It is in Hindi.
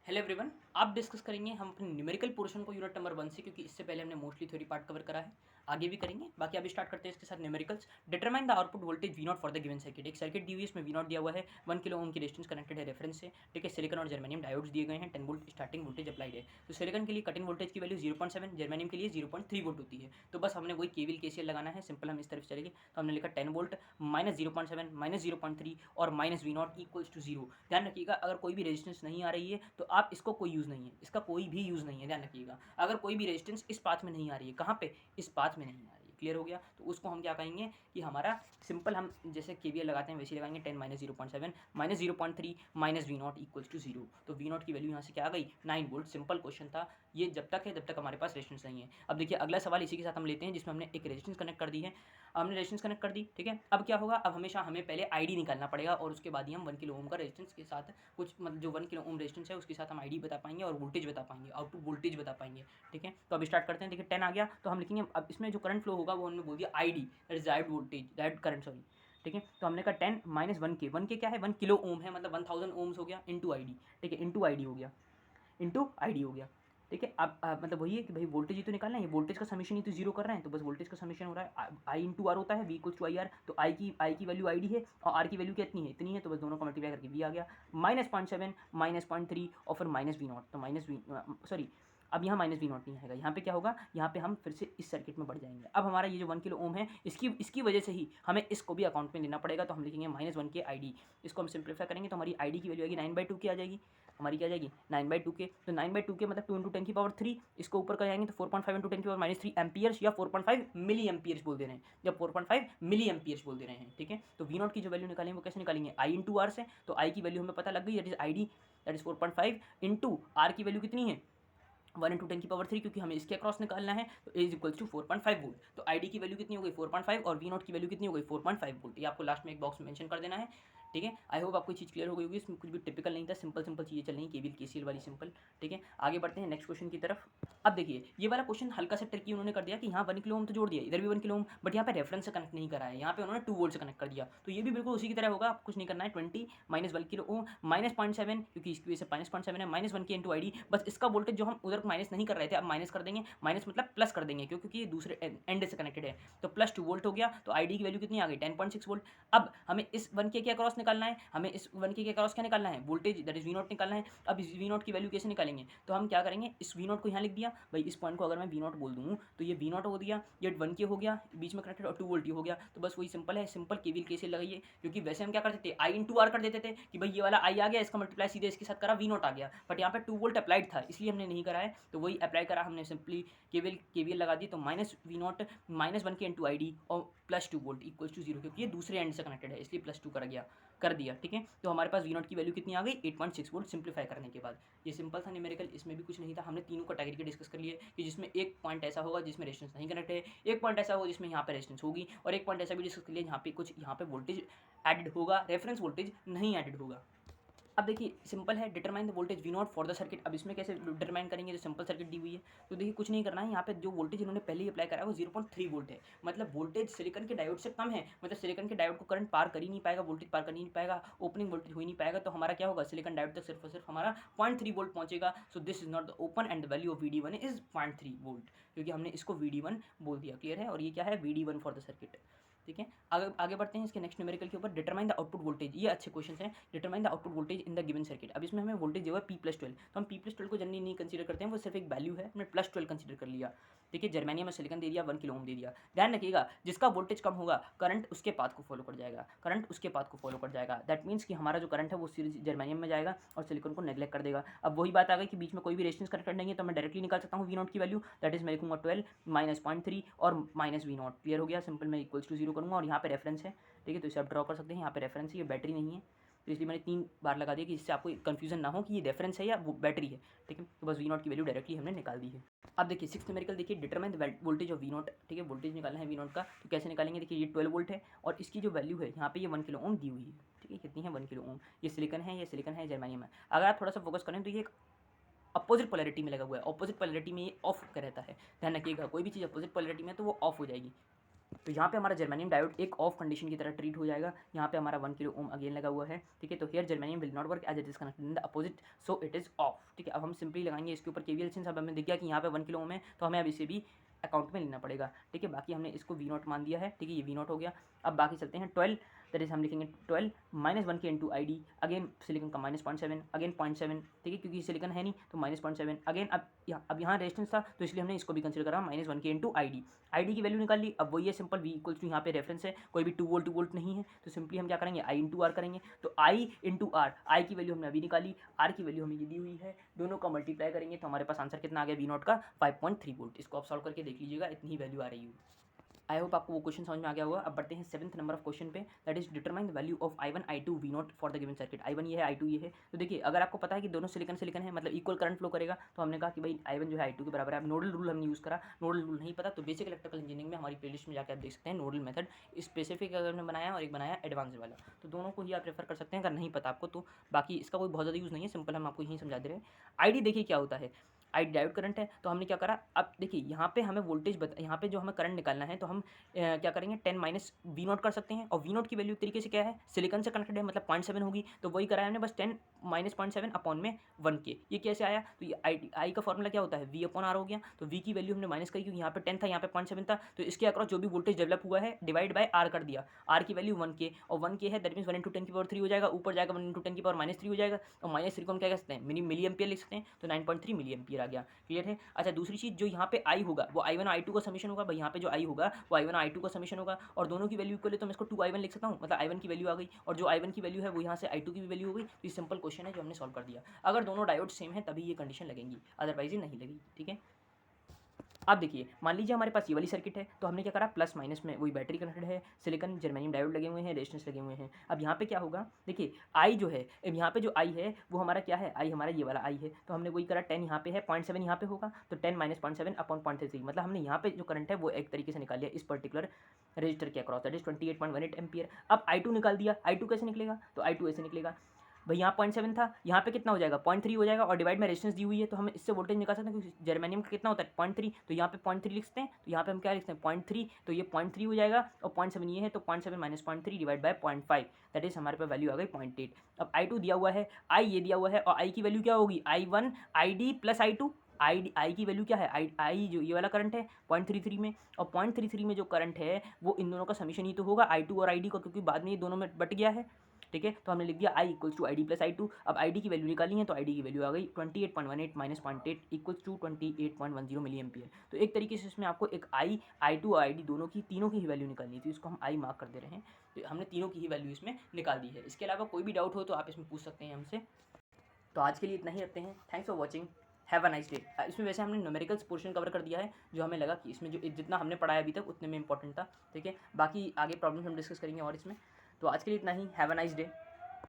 हेलो एवरीवन, आप डिस्कस करेंगे हम अपने न्यूमेरिकल पोर्शन को यूनिट नंबर 1 से, क्योंकि इससे पहले हमने मोस्टली थ्योरी पार्ट कवर करा है, आगे भी करेंगे। बाकी अभी स्टार्ट करते हैं इसके साथ numericals. Determine the output voltage V not for the given circuit. एक सर्किट दी हुई है, इसमें वी नॉट दिया हुआ है, 1 किलो ओम की रेजिस्टेंस कनेक्टेड है रेफरेंस से, ठीक है। सिलिकॉन और जर्मेनियम डायोड्स दिए गए हैं, 10 वोल्ट स्टार्टिंग वोल्टेज अप्लाइड है। तो सिलिकॉन के लिए कटिंग वोल्टेज की वैल्यू 0.7, जर्मेनियम के लिए 0.3 वोल्ट होती है। तो बस हमने वही केवीएल केसीएल लगाना है, सिंपल हम इस तरफ चलेंगे। तो हमने लिखा 10 वोल्ट माइनस 0.7 माइनस 0.3 और minus V naught equals to 0। ध्यान रखिएगा, अगर कोई भी रेजिस्टेंस नहीं आ रही है तो आप इसको कोई यूज़ नहीं है, इसका कोई भी यूज़ नहीं है। ध्यान रखिएगा, अगर कोई भी रेजिस्टेंस इस पाथ में नहीं आ रही है, कहाँ पे, इस पाथ में नहीं आ रही है, क्लियर हो गया। तो उसको हम क्या कहेंगे कि हमारा सिंपल, हम जैसे केवीएल लगाते हैं वैसे ही लगाएंगे। 10 minus 0.7 minus 0.3 minus V naught equals to 0। तो वी नॉट की वैल्यू यहाँ से क्या आ गई, 9 वोल्ट। सिंपल क्वेश्चन था ये, जब तक है जब तक हमारे पास रेजिस्टेंस नहीं है। अब देखिए अगला सवाल इसी के साथ हम लेते हैं, जिसमें हमने एक रेजिस्टेंस कनेक्ट कर दी है। हमने रेजिस्टेंस कनेक्ट कर दी, ठीक है। अब क्या होगा, अब हमेशा हमें पहले आईडी निकालना पड़ेगा और उसके बाद ही हम 1 किलो ओम का रेजिस्टेंस के साथ कुछ, मतलब जो 1 किलो ओम रेजिस्टेंस है उसके साथ हम आईडी बता पाएंगे और वोल्टेज बता पाएंगे, आउटपुट वोल्टेज बता पाएंगे, ठीक है। तो अब स्टार्ट करते हैं। देखिए 10 आ गया, तो हम लिखेंगे अब इसमें जो करंट फ्लो होगा वो हमने बोल दिया ID, that is diode voltage, diode current, sorry, ठीक है। तो हमने कहा 10 माइनस 1 के क्या है, 1 किलो ओम है, मतलब 1000 ओम्स हो गया, इंटू आईडी, ठीक है, इंटू आईडी हो गया, इंटू आईडी हो गया, ठीक है। अब मतलब वही है कि भाई वोल्टेज ही तो निकालना है, वोल्टेज का समीशन ही तो जीरो कर रहे हैं, तो बस वोल्टेज का समीशन हो रहा है आई इंटू आर होता है, V equals to I R. तो आई की वैल्यू आईडी है और आर की वैल्यू कितनी है, इतनी है, तो बस दोनों को मल्टीप्लाई करके वी आ गया। -0.7 -0.3 और फिर माइनस वी नॉट, तो माइनस वी, सॉरी, अब यहाँ माइनस वी नॉट नहीं आएगा, यहाँ पे क्या होगा, यहाँ पे हम फिर से इस सर्किट में बढ़ जाएंगे। अब हमारा ये जो 1 किलो ओम है, इसकी वजह से ही हमें इसको भी अकाउंट में लेना पड़ेगा। तो हम लिखेंगे -1 के आई डी, इसको हम सिंप्लीफाई करेंगे तो हमारी आई डी की वैल्यू आएगी 9/2 की आ जाएगी, हमारी क्या आ जाएगी 9/2 के। तो 9/2 के मतलब 2 इंटू 10 की पावर 3, इसको ऊपर कर जाएंगे तो 4.5 इंटू 10 की पावर -3 एम्पियर्स, या 4.5 मिली एम्पियर्स बोल दे रहे हैं, जब 4.5 मिली एम्पियर्स बोल दे रहे हैं, ठीक है। तो वी नॉट की जो वैल्यू निकालेंगे वो कैसे निकालेंगे, आई इंटू आर से। तो आई की वैल्यू हमें पता लग गई, that is I D, that is 4.5 into R की वैल्यू कितनी है 1 इंटू 10 की पावर 3, क्योंकि हमें इसके अक्रॉस निकालना है। तो ए इज इक्वल्स टू 4.5 वोल्ट। तो आई डी की वैल्यू कितनी हो गई 4.5 और वी नॉट की वैल्यू कितनी हो गई 4.5 वोल्ट। ये आपको लास्ट में एक बॉक्स में मेंशन कर देना है, ठीक है। आई होप आपको चीज़ क्लियर हो गई होगी, इसमें कुछ भी टिपिकल नहीं था, सिंपल सिंपल चीज़ें चल रही केवीएल केसीएल वाली, सिंपल, ठीक है। आगे बढ़ते हैं नेक्स्ट क्वेश्चन की तरफ। अब देखिए ये वाला क्वेश्चन हल्का सा ट्रिकी उन्होंने कर दिया कि यहाँ 1 किलो ओम तो जोड़ दिया, इधर भी 1 किलो ओम, बट यहाँ पे रेफरेंस से कनेक्ट नहीं करा है, यहाँ पे उन्होंने 2 वोल्ट से कनेक्ट कर दिया। तो ये भी बिल्कुल उसी की तरह होगा, आप कुछ नहीं करना है। 20 माइनस 1 किलो ओम माइनस 0.7, क्योंकि इसकी वजह से -0.7 है, -1 के इंटू आई डी। बस इसका वोल्टेज जो हम उधर माइनस नहीं कर रहे थे, अब माइनस कर देंगे, माइनस मतलब प्लस कर देंगे, क्योंकि ये दूसरे एंड से कनेक्टेड है। तो +2 वोल्ट हो गया। तो आई डी की वैल्यू कितनी आ गई 10.6 वोल्ट। अब हमें इस 1 के अक्रॉस निकालना है, हमें इस 1 के अक्रॉस क्या निकालना है, voltage, that is V naught निकालना है। अब इस वी नॉट की वैल्यू कैसे निकालेंगे, तो हम क्या करेंगे, इस वी नॉट को यहाँ लिख दिया भाई, इस पॉइंट को अगर मैं वी नॉट बोल दूँ तो ये वी नॉट हो दिया, ये 1 के हो गया बीच में कनेक्टेड, और 2 वोल्ट हो गया। तो बस वही सिंपल है, सिंपल केवीएल कैसे लगाइए, क्योंकि वैसे हम क्या करते थे, आई इंटू आर कर देते थे कि भाई ये वाला आई आ गया, इसका मल्टीप्लाई सीधे इसके साथ करा, वी नॉट आ गया। बट यहाँ पे 2 वोल्ट अप्लाइड था, इसलिए हमने नहीं करा है, तो वही अप्लाई करा हमने, सिंपली केवीएल लगा दी। तो माइनस वी नॉट -1 के इंटू आई डी और +2 वोल्ट इक्वल्स टू 0, क्योंकि ये दूसरे एंड से कनेक्टेड है, इसलिए +2 कर दिया, ठीक है। तो हमारे पास वी नॉट की वैल्यू कितनी आ गई 8.6 वोल्ट, सिंप्लीफाई करने के बाद। ये सिंपल था न्यूमेरिकल, इसमें भी कुछ नहीं था। हमने तीनों कैटेगरी के डिस्कस कर लिए कि जिसमें एक पॉइंट ऐसा होगा जिसमें रेजिस्टेंस नहीं कनेक्ट है, एक पॉइंट ऐसा होगा जिसमें यहाँ पे रेजिस्टेंस होगी, और एक पॉइंट ऐसा भी डिस्कस कर लिया जहाँ पे कुछ यहाँ पे वोल्टेज एडेड होगा, रेफरेंस वोल्टेज नहीं एडेड होगा। अब देखिए सिंपल है, determine the voltage V not for the circuit. अब इसमें कैसे डिटरमाइन करेंगे, जो सिंपल सर्किट दी हुई है। तो देखिए कुछ नहीं करना है, यहाँ पे जो वोल्टेज इन्होंने पहले ही अप्लाई करा है वो 0.3 वोल्ट है, मतलब वोल्टेज सिलिकॉन के डायोड से कम है, मतलब सिलिकॉन के डायोड को करंट पार कर ही नहीं पाएगा, वोल्टेज पार कर ही नहीं पाएगा, ओपनिंग वोल्टेज हो ही नहीं पाएगा। तो हमारा क्या होगा, सिलिकॉन डायोड तक सिर्फ और सिर्फ हमारा 0.3 वोल्ट पहुंचेगा। So this is not the open and the value of VD1 is 0.3 volt, क्योंकि हमने इसको VD1 बोल दिया, क्लियर है। और ये क्या है, VD1 फॉर द सर्किट, ठीक है। आगे आगे बढ़ते हैं इसके नेक्स्ट न्यूमेरिकल के ऊपर। डिटरमाइन द आउटपुट वोल्टेज, ये अच्छे क्वेश्चन हैं। Determine the output voltage in the given circuit. अब इसमें हमें वोल्टेज जो है P+12, तो हम P+12 को जनरली नहीं कंसीडर करते हैं, वो सिर्फ एक वैल्यू है, हमने +12 कंसीडर कर लिया, ठीक है। जर्मेनियम में सिलिकॉन दे दिया, 1 किलो ओम दे दिया। ध्यान रखिएगा, जिसका वोल्टेज कम होगा करंट उसके पाथ को फॉलो कर जाएगा, करंट उसके पाथ को फॉलो कर जाएगा। दैट मीन्स कि हमारा जो करंट है वो जर्मेनियम में जाएगा और सिलिकॉन को नेग्लेक्ट कर देगा। अब वही बात आ गई कि बीच में कोई भी रेजिस्टेंस कनेक्टेड नहीं है, तो मैं डायरेक्टली निकाल सकता हूँ वी नॉट की वैल्यू, दैट इज मैं लिखूंगा 12 -0.3 और माइनस वी नॉट, क्लियर हो गया। सिंपल मैं इक्वल्स टू 0 करूँगा, और यहाँ पे रेफरेंस है, ठीक है। तो इसे आप ड्रॉ कर सकते हैं, यहाँ पे रेफरेंस है, ये बैटरी नहीं है, तो इसलिए मैंने 3 बार लगा दिया कि जिससे आपको कंफ्यूजन ना हो कि ये रेफरेंस है या वो बैटरी है, ठीक है। तो बस वी नॉट की वैल्यू डायरेक्टली हमने निकाल दी है। अब देखिए 6th न्यूमेरिकल देखिए, determine the voltage of V naught, ठीक है। वोल्टेज निकालना है वी नॉट का, तो कैसे निकालेंगे, देखिए ये 12 वोल्ट है और इसकी जो वैल्यू है यहाँ पे ये 1 किलो ओम दी हुई है, ठीक है। कितनी है 1 किलो ओम, ये सिलिकॉन है, ये सिलिकॉन है, जर्मेनियम है। अगर आप थोड़ा सा फोकस करें तो ये एक अपोजिट पोलैरिटी में लगा हुआ है, अपोजिट पोलैरिटी में ये ऑफ का रहता है। ध्यान रखिएगा, कोई भी चीज़ अपोजिट पोलैरिटी में तो वो ऑफ हो जाएगी, तो यहाँ पे हमारा जर्मेनियम डायोड एक ऑफ कंडीशन की तरह ट्रीट हो जाएगा। यहाँ पे हमारा 1 किलो ओम अगेन लगा हुआ है, ठीक है। तो here germanium will not work as it is connected in the opposite, so it is off, ठीक है। अब हम सिंपली लगाएंगे इसके ऊपर केवीएल, सिंस अब हमें दिख गया कि यहाँ पे 1 किलो ओम है, तो हमें अब इसे भी अकाउंट में लेना पड़ेगा, ठीक है। बाकी हमने इसको वी नॉट मान दिया है, ठीक है, ये वी नॉट हो गया। अब बाकी चलते हैं 12, दैट इज हम लिखेंगे 12 -1 के into I D, again silicon का -0.7, अगेन 0.7, ठीक है, क्योंकि सिलिकन है नहीं तो -0.7 अगेन। अब यहाँ रेजिस्टेंस था तो इसलिए हमने इसको भी कंसिडर करा -1 के इंटू आई डी की वैल्यू निकाल ली। अब वही है सिंपल, वी इक्वल्स टू यहाँ पे रेफरेंस है, कोई भी 2 वोल्ट नहीं है, तो सिंपली हम क्या करेंगे आई इंटू आर करेंगे। तो आई इंटू आर, आई की वैल्यू हमने अभी निकाली, आर की वैल्यू हमें ये दी हुई है, दोनों का मल्टीप्लाई करेंगे तो हमारे पास आंसर कितना आ गया वी नॉट का 5.3 वोल्ट। इसको आप सॉल्व करके देख लीजिएगा, इतनी ही वैल्यू आ रही है। आई होप आपको वो क्वेश्चन समझ में आ गया होगा। अब बढ़ते हैं 7th नंबर ऑफ क्वेश्चन पे, that is determine the value of I1 I2 V not for the given circuit. I1 ये है, I2 ये है। तो देखिए अगर आपको पता है कि दोनों सिलिकन सिलिकन है, मतलब इक्वल करंट फ्लो करेगा, तो हमने कहा कि भाई I1 जो है I2 के बराबर है। अब नोडल रूल हमने यूज़ करा, नोडल रूल नहीं पता तो बेसिक इलेक्ट्रिकल इंजीनियरिंग में हमारी प्लेलिस्ट में जाकर आप देख सकते हैं नोडल मेथड स्पेसिफिक अगर हमने बनाया और एक बनाया एडवांस वाला, तो दोनों को ही आप रेफर कर सकते हैं अगर नहीं पता आपको तो। बाकी इसका कोई बहुत ज़्यादा यूज़ नहीं है, सिंपल हम आपको यही समझा दे रहे हैं। आई देखिए क्या होता है, आई डायोड करंट है, तो हमने क्या करा, अब देखिए यहाँ पे हमें वोल्टेज यहाँ पे जो हमें करंट निकालना है, तो हम क्या करेंगे 10 माइनस वी नॉट कर सकते हैं। और वी नॉट की वैल्यू तरीके से क्या है, सिलिकन से कनेक्टेड है, मतलब 0.7 होगी, तो वही करा है हमने बस 10 माइनस 0.7 अपॉन में 1 के। ये कैसे आया, तो ये आई का फॉर्मूला क्या होता है, वी अपॉन आर हो गया। तो वी की वैल्यू हमने माइनस करी क्योंकि यहाँ पे 10 था, यहाँ पे 0.7 था, तो इसके अक्रॉस जो भी वोल्टेज डेवलप हुआ है डिवाइड बाय आर कर दिया। आर की वैल्यू 1 के, और 1 के है दैट मीन्स 1 इंटू 10 की पावर 3 हो जाएगा, ऊपर जाएगा 1 इंटू 10 की पावर -3 हो जाएगा, और -3 को हम क्या कह सकते हैं मिली एम्पियर लिख सकते हैं, तो 9.3 मिली एम्पियर आ गया। क्लियर है। अच्छा दूसरी चीज़ जो यहाँ पे आई होगा वो I1 और I2 का समीशन होगा, भाई यहाँ पे जो आई होगा वो I1 और I2 का समीशन होगा, और दोनों की वैल्यू इक्वल है तो मैं इसको 2I1 लिख सकता हूँ, मतलब I1 की वैल्यू आ गई, और जो I1 की वैल्यू है वो यहाँ से I2 की भी वैल्यू हो गई। तो ये सिंपल क्वेश्चन है जो हमने सॉल्व कर दिया। अगर दोनों डायोड सेम है तभी ये कंडीशन लगेंगी, अदरवाइज ये नहीं लगेगी, ठीक है। अब देखिए मान लीजिए हमारे पास ये वाली सर्किट है, तो हमने क्या करा प्लस माइनस में वही बैटरी कनेक्टेड है, सिलिकन जर्मेनियम डायोड लगे हुए हैं, रेजिस्टेंस लगे हुए हैं। अब यहाँ पे क्या होगा, देखिए आई जो है, अब यहाँ पे जो आई है वो हमारा क्या है, आई हमारा ये वाला आई है, तो हमने वही करा 10 यहाँ पे है, 0.7 यहाँ पे होगा, तो 10 माइनस 0.7 अपॉन 0.33, मतलब हमने यहाँ पे जो करंट है वो एक तरीके से निकाल लिया इस पर्टिकुलर रजिस्टर के अक्रॉस, दैट इज 28.18 एम्पियर। अब I2 निकाल दिया, I2 कैसे निकलेगा, तो I2 ऐसे निकलेगा, भाई यहाँ 0.7 था, यहाँ पे कितना हो जाएगा 0.3 हो जाएगा, और डिवाइड में रेजिस्टेंस दी हुई है तो हम इससे वोल्टेज निकाल सकते हैं क्योंकि जर्मेनियम का कितना होता है 0.3, तो यहाँ पे 0.3 लिखते हैं, तो यहाँ पे हम क्या लिखते हैं 0.3, तो ये 0.3 हो जाएगा, और 0.7 ये है तो 0.7 minus 0.3 divide by 0.5, that is हमारे पास वैल्यू आ गई 0.8। अब I2 दिया हुआ है, आई ये दिया हुआ है, और आई की वैल्यू क्या होगी I1 ID प्लस I2, आई की वैल्यू क्या है, आई जो ये वाला करंट है 0.33 में, और 0.33 में जो करंट है वो इन दोनों का समीशन ही तो होगा I2 और ID का, क्योंकि बाद में ये दोनों में बट गया है, ठीक है। तो हमने लिख दिया I equals to I D plus I2। अब आई डी की वैल्यू निकाली है तो आई डी की वैल्यू आ गई 28.18 minus 0.8 equals to 28.10 milliampere. तो एक तरीके से इसमें आपको एक I2 और ID दोनों की तीनों की ही वैल्यू निकालनी है, तो इसको हम आई मार्क कर दे रहे हैं। तो हमने तीनों की ही वैल्यू इसमें निकाल दी है। इसके अलावा कोई भी डाउट हो तो आप इसमें पूछ सकते हैं हमसे। तो आज के लिए इतना ही रखते हैं। Thanks for watching, have a nice day. इसमें वैसे हमने न्यूमेरिकल्स पोर्शन कवर कर दिया है, जो हमें लगा कि इसमें जो जितना हमने पढ़ाया अभी तक उतने में इंपॉर्टेंट था, ठीक है। बाकी आगे प्रॉब्लम्स हम डिस्कस करेंगे और इसमें। तो आज के लिए इतना ही, हैव अ नाइस डे।